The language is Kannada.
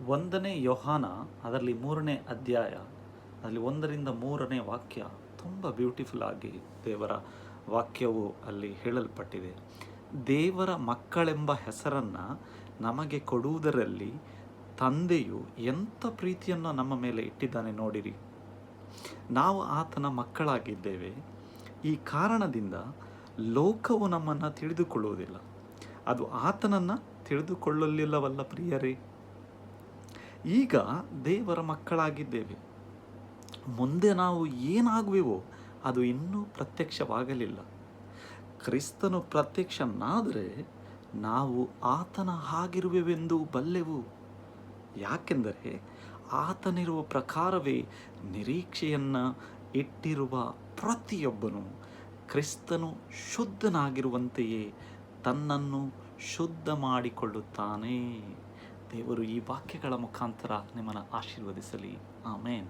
ಒಂದನೇ ಯೋಹಾನ ಅದರಲ್ಲಿ 3ನೇ ಅಧ್ಯಾಯ, ಅದರಲ್ಲಿ 1-3 ವಾಕ್ಯ ತುಂಬ ಬ್ಯೂಟಿಫುಲ್ ಆಗಿ ದೇವರ ವಾಕ್ಯವು ಅಲ್ಲಿ ಹೇಳಲ್ಪಟ್ಟಿದೆ. ದೇವರ ಮಕ್ಕಳೆಂಬ ಹೆಸರನ್ನು ನಮಗೆ ಕೊಡುವುದರಲ್ಲಿ ತಂದೆಯು ಎಂಥ ಪ್ರೀತಿಯನ್ನು ನಮ್ಮ ಮೇಲೆ ಇಟ್ಟಿದ್ದಾನೆ ನೋಡಿರಿ. ನಾವು ಆತನ ಮಕ್ಕಳಾಗಿದ್ದೇವೆ. ಈ ಕಾರಣದಿಂದ ಲೋಕವು ನಮ್ಮನ್ನು ತಿಳಿದುಕೊಳ್ಳುವುದಿಲ್ಲ, ಅದು ಆತನನ್ನು ತಿಳಿದುಕೊಳ್ಳಲಿಲ್ಲವಲ್ಲ ಪ್ರಿಯರೇ. ಈಗ ದೇವರ ಮಕ್ಕಳಾಗಿದ್ದೇವೆ, ಮುಂದೆ ನಾವು ಏನಾಗುವೆವೋ ಅದು ಇನ್ನೂ ಪ್ರತ್ಯಕ್ಷವಾಗಲಿಲ್ಲ. ಕ್ರಿಸ್ತನು ಪ್ರತ್ಯಕ್ಷನಾದರೆ ನಾವು ಆತನ ಹಾಗಿರುವೆವೆಂದು ಬಲ್ಲೆವು. ಯಾಕೆಂದರೆ ಆತನಿರುವ ಪ್ರಕಾರವೇ ನಿರೀಕ್ಷೆಯನ್ನು ಇಟ್ಟಿರುವ ಪ್ರತಿಯೊಬ್ಬನು ಕ್ರಿಸ್ತನು ಶುದ್ಧನಾಗಿರುವಂತೆಯೇ ತನ್ನನ್ನು ಶುದ್ಧ ಮಾಡಿಕೊಳ್ಳುತ್ತಾನೆ. ದೇವರು ಈ ವಾಕ್ಯಗಳ ಮುಖಾಂತರ ನಿಮ್ಮನ್ನು ಆಶೀರ್ವದಿಸಲಿ. ಆಮೇನ್.